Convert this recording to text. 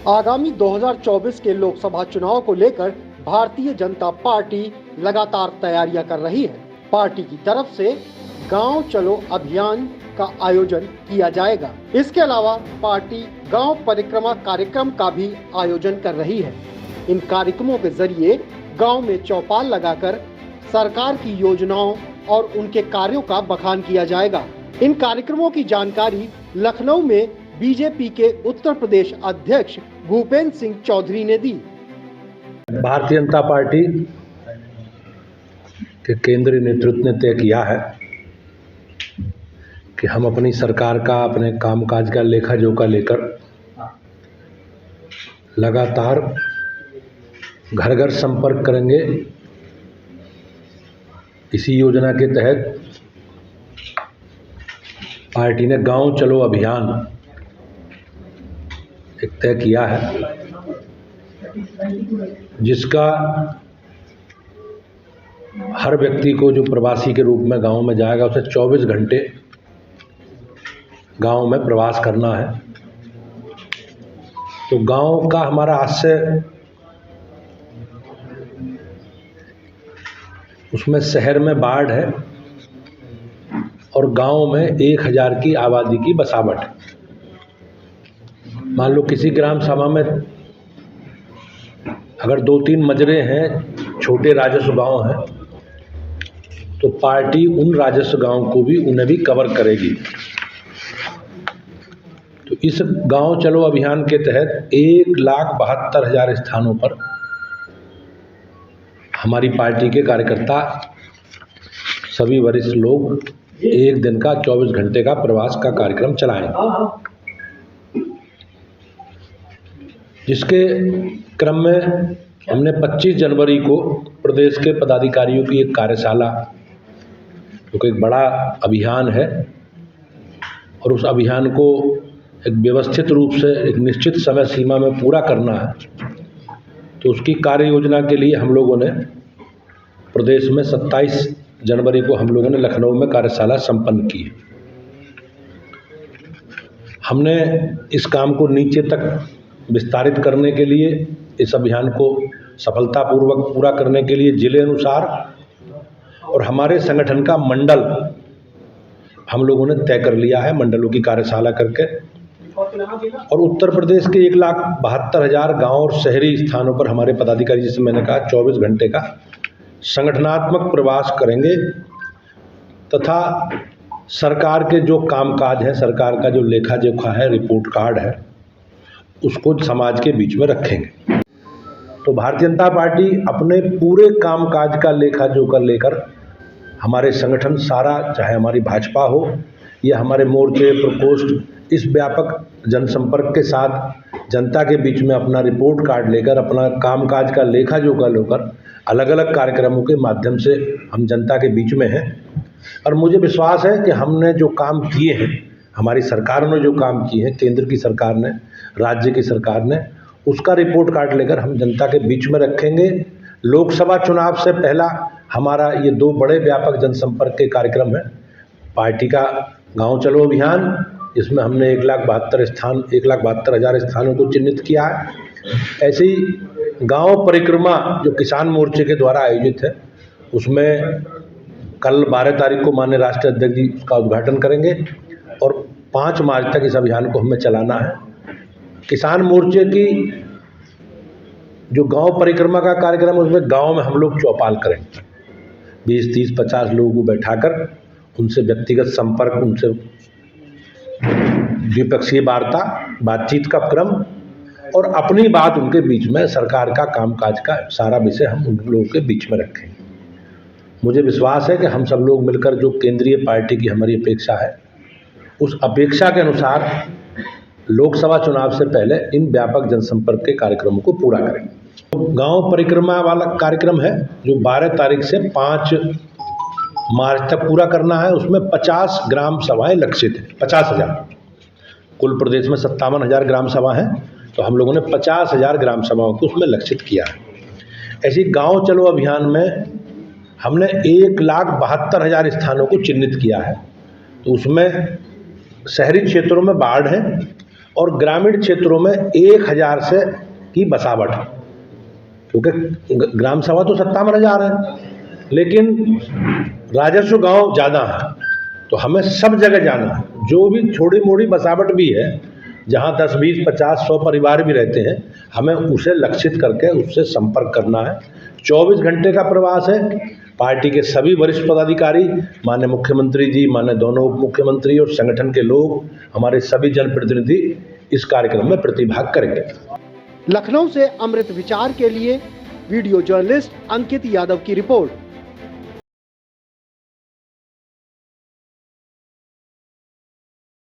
आगामी 2024 के लोकसभा चुनाव को लेकर भारतीय जनता पार्टी लगातार तैयारियां कर रही है। पार्टी की तरफ से गांव चलो अभियान का आयोजन किया जाएगा। इसके अलावा पार्टी गांव परिक्रमा कार्यक्रम का भी आयोजन कर रही है। इन कार्यक्रमों के जरिए गांव में चौपाल लगाकर सरकार की योजनाओं और उनके कार्यों का बखान किया जाएगा। इन कार्यक्रमों की जानकारी लखनऊ में बीजेपी के उत्तर प्रदेश अध्यक्ष भूपेंद्र सिंह चौधरी ने दी। भारतीय जनता पार्टी के केंद्रीय नेतृत्व ने तय किया है कि हम अपनी सरकार का, अपने कामकाज का लेखा जोखा लेकर लगातार घर घर संपर्क करेंगे। इसी योजना के तहत पार्टी ने गांव चलो अभियान एक तय किया है, जिसका हर व्यक्ति को जो प्रवासी के रूप में गांव में जाएगा उसे 24 घंटे गांव में प्रवास करना है। तो गांव का हमारा आज से उसमें शहर में बाढ़ है और गांव में 1000 की आबादी की बसावट है। मान लो किसी ग्राम सभा में अगर 2-3 मजरे हैं, छोटे राजस्व गांव हैं, तो पार्टी उन राजस्व गांव को भी उन्हें भी कवर करेगी। तो इस गांव चलो अभियान के तहत 1,72,000 स्थानों पर हमारी पार्टी के कार्यकर्ता, सभी वरिष्ठ लोग एक दिन का 24 घंटे का प्रवास का कार्यक्रम चलाएंगे, जिसके क्रम में हमने 25 जनवरी को प्रदेश के पदाधिकारियों की एक कार्यशाला, जो कि एक बड़ा अभियान है और उस अभियान को एक व्यवस्थित रूप से एक निश्चित समय सीमा में पूरा करना है, तो उसकी कार्य योजना के लिए हम लोगों ने प्रदेश में 27 जनवरी को हम लोगों ने लखनऊ में कार्यशाला संपन्न की है। हमने इस काम को नीचे तक विस्तारित करने के लिए, इस अभियान को सफलतापूर्वक पूरा करने के लिए जिले अनुसार और हमारे संगठन का मंडल हम लोगों ने तय कर लिया है, मंडलों की कार्यशाला करके। और उत्तर प्रदेश के 1,72,000 गांव और शहरी स्थानों पर हमारे पदाधिकारी, जैसे मैंने कहा, 24 घंटे का संगठनात्मक प्रवास करेंगे तथा सरकार के जो कामकाज है, सरकार का जो लेखा जोखा है, रिपोर्ट कार्ड है, उसको समाज के बीच में रखेंगे। तो भारतीय जनता पार्टी अपने पूरे कामकाज का लेखा जोखा लेकर हमारे संगठन सारा, चाहे हमारी भाजपा हो या हमारे मोर्चे प्रकोष्ठ, इस व्यापक जनसंपर्क के साथ जनता के बीच में अपना रिपोर्ट कार्ड लेकर, अपना कामकाज का लेखा जोखा लेकर अलग अलग कार्यक्रमों के माध्यम से हम जनता के बीच में हैं। और मुझे विश्वास है कि हमने जो काम किए हैं, हमारी सरकार ने जो काम किए हैं, केंद्र की सरकार ने, राज्य की सरकार ने, उसका रिपोर्ट कार्ड लेकर हम जनता के बीच में रखेंगे। लोकसभा चुनाव से पहला हमारा ये 2 बड़े व्यापक जनसंपर्क के कार्यक्रम है। पार्टी का गांव चलो अभियान, इसमें हमने 1,72,000 स्थानों को चिन्हित किया है। ऐसे ही गांव परिक्रमा जो किसान मोर्चे के द्वारा आयोजित है, उसमें कल 12 तारीख को माननीय राष्ट्रीय अध्यक्ष जी उसका उद्घाटन करेंगे और 5 मार्च तक इस अभियान को हमें चलाना है। किसान मोर्चे की जो गांव परिक्रमा का कार्यक्रम है, उसमें गांव में हम लोग चौपाल करेंगे, 20, 30, 50 लोगों को बैठाकर उनसे व्यक्तिगत संपर्क, उनसे द्विपक्षीय वार्ता, बातचीत का क्रम और अपनी बात उनके बीच में, सरकार का कामकाज का सारा विषय हम उन लोगों के बीच में रखेंगे। मुझे विश्वास है कि हम सब लोग मिलकर जो केंद्रीय पार्टी की हमारी अपेक्षा है, उस अपेक्षा के अनुसार लोकसभा चुनाव से पहले इन व्यापक जनसंपर्क के कार्यक्रमों को पूरा करेंगे। तो गांव परिक्रमा वाला कार्यक्रम है जो 12 तारीख से 5 मार्च तक पूरा करना है। उसमें 50 ग्राम सभाएं लक्षित हैं, 50,000। कुल प्रदेश में 57,000 ग्राम सभा हैं, तो हम लोगों ने 50,000 ग्राम सभाओं को उसमें लक्षित किया है। ऐसी गांव चलो अभियान में हमने 1,72,000 स्थानों को चिन्हित किया है। तो उसमें शहरी क्षेत्रों में बाढ़ है और ग्रामीण क्षेत्रों में 1000 से की बसावट, क्योंकि ग्राम सभा तो 57,000 है, लेकिन राजस्व गांव ज़्यादा है, तो हमें सब जगह जाना है। जो भी थोड़ी मोड़ी बसावट भी है, जहाँ 10, 20, 50, 100 परिवार भी रहते हैं, हमें उसे लक्षित करके उससे संपर्क करना है। 24 घंटे का प्रवास है। पार्टी के सभी वरिष्ठ पदाधिकारी, माननीय मुख्यमंत्री जी, माननीय दोनों उप मुख्यमंत्री और संगठन के लोग, हमारे सभी जनप्रतिनिधि इस कार्यक्रम में प्रतिभाग करेंगे। लखनऊ से अमृत विचार के लिए वीडियो जर्नलिस्ट अंकित यादव की रिपोर्ट।